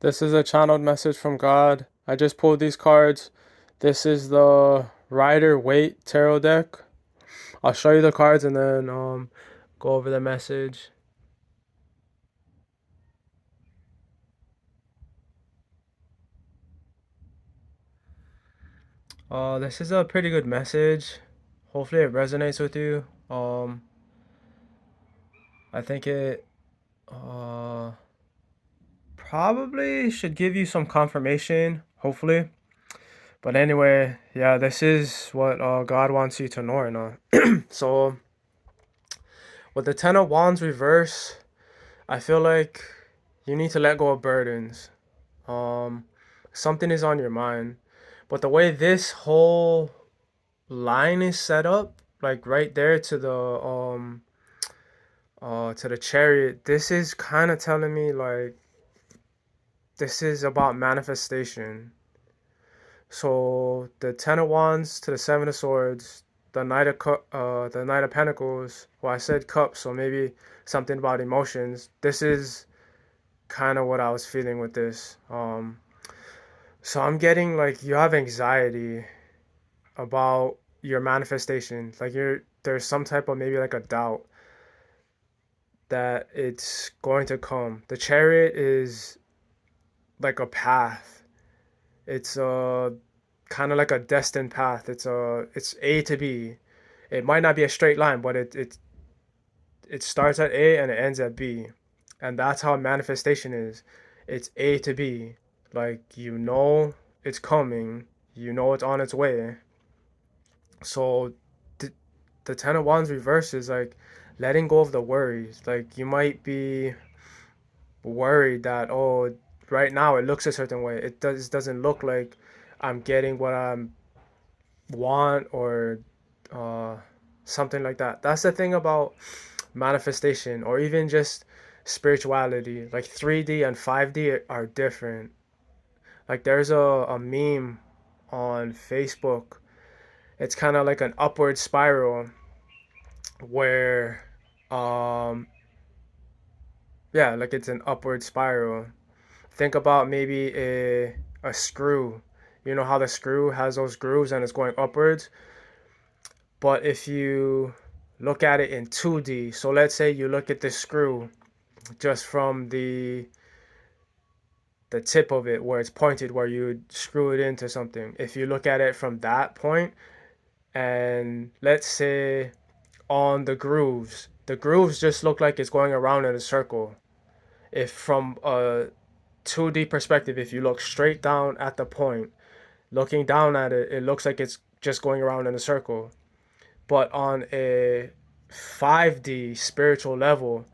This is a channeled message from God. I just pulled these cards. This is the Rider Waite Tarot deck. I'll show you the cards and then go over the message. This is a pretty good message. Hopefully it resonates with you. I think it probably should give you some confirmation, hopefully. But anyway, yeah, this is what God wants you to know right now. So with the Ten of Wands reverse, I feel like you need to let go of burdens. Um, Something is on your mind, but the way this whole line is set up, like right there to the chariot, this is kind of telling me like this is about manifestation. So the Ten of Wands to the Seven of Swords, the Knight of Pentacles. Well, I said cups, so maybe something about emotions. This is kind of what I was feeling with this. So I'm getting like you have anxiety about your manifestation. Like there's some type of maybe like a doubt that it's going to come. The chariot is like a path. It's a kind of like a destined path. It's A to B. It might not be a straight line, but it starts at A and it ends at B. And that's how manifestation is. It's A to B. Like you know it's coming. You know it's on its way. So the, the Ten of Wands reverse is like letting go of the worries. Like you might be worried that, oh, right now it looks a certain way. Doesn't look like I'm getting what I want, or uh, something like that. That's the thing about manifestation, or even just spirituality. Like 3D and 5D are different. Like there's a meme on Facebook. It's kind of like an upward spiral where um yeah, like it's an upward spiral. Think about maybe a screw. You know how the screw has those grooves and it's going upwards? But if you look at it in 2D, so let's say you look at the screw just from the tip of it where it's pointed, where you screw it into something. If you look at it from that point, and let's say on the grooves just look like it's going around in a circle. If from a 2D perspective, if you look straight down at the point, looking down at it, it looks like it's just going around in a circle. But on a 5D spiritual level,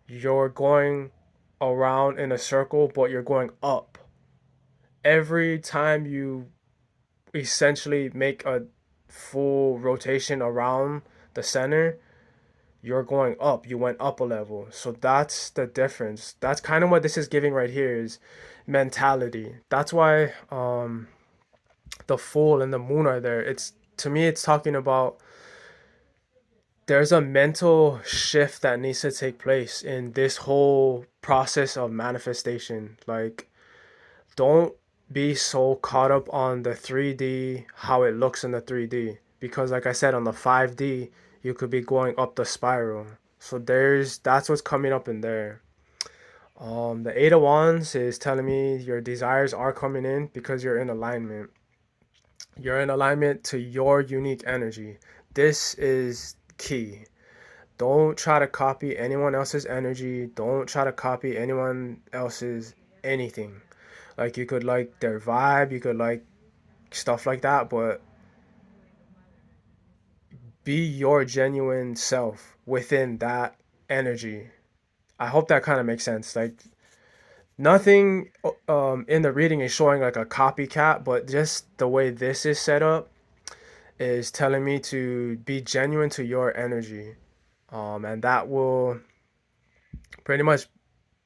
you're going around in a circle, but you're going up. Every time you essentially make a full rotation around the center, you're going up. You went up a level. So that's the difference. That's kind of what this is giving right here is mentality. That's why the Fool and the Moon are there. It's to me it's talking about there's a mental shift that needs to take place in this whole process of manifestation. Like don't be so caught up on the 3D, how it looks in the 3D, because like I said, on the 5D you could be going up the spiral. So that's what's coming up in there. The Eight of Wands is telling me your desires are coming in because you're in alignment. You're in alignment to your unique energy. This is key. Don't try to copy anyone else's energy. Don't try to copy anyone else's anything. Like you could like their vibe, you could like stuff like that, but be your genuine self within that energy. I hope that kind of makes sense. Like nothing in the reading is showing like a copycat, but just the way this is set up is telling me to be genuine to your energy. And that will pretty much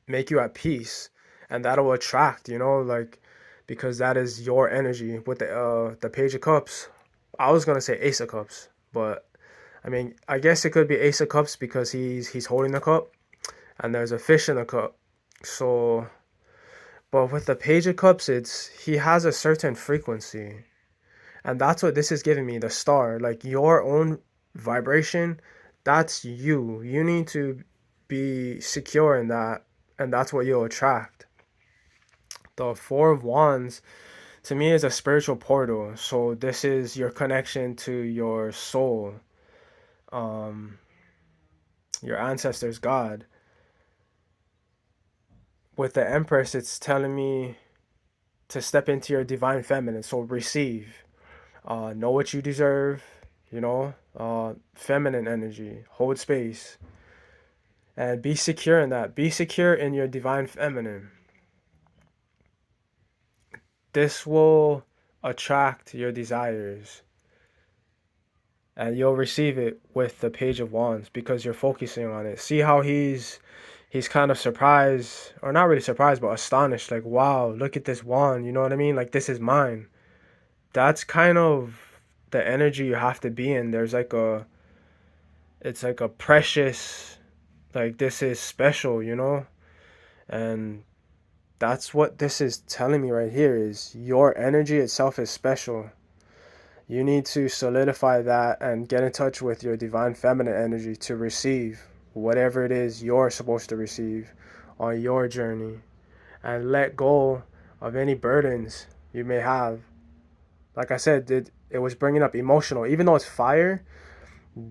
make you at peace, and that'll attract, like because that is your energy with the Page of Cups. I was gonna say Ace of Cups, but I mean, I guess it could be Ace of Cups because he's holding the cup and there's a fish in the cup. So But with the Page of Cups, he has a certain frequency. And that's what this is giving me, the star. Like your own vibration, that's you. You need to be secure in that, and that's what you'll attract. The Four of Wands to me is a spiritual portal. So this is your connection to your soul, um, your ancestors, God. With the Empress, it's telling me to step into your divine feminine. So receive, know what you deserve, feminine energy, hold space, and be secure in that. Be secure in your divine feminine. This will attract your desires, and you'll receive it with the Page of Wands because you're focusing on it. See how he's kind of surprised, or not really surprised, but astonished, like, wow, look at this wand, you know what I mean? Like, this is mine. That's kind of the energy you have to be in. It's like a precious, like, this is special, and that's what this is telling me right here is your energy itself is special. You need to solidify that and get in touch with your divine feminine energy to receive whatever it is you're supposed to receive on your journey, and let go of any burdens you may have. Like I said, it was bringing up emotional, even though it's fire.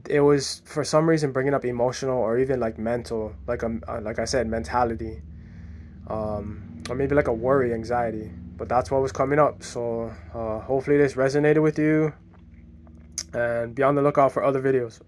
It was for some reason bringing up emotional or even like mental, like I said, mentality, or maybe like a worry, anxiety. But that's what was coming up. So hopefully this resonated with you, and be on the lookout for other videos.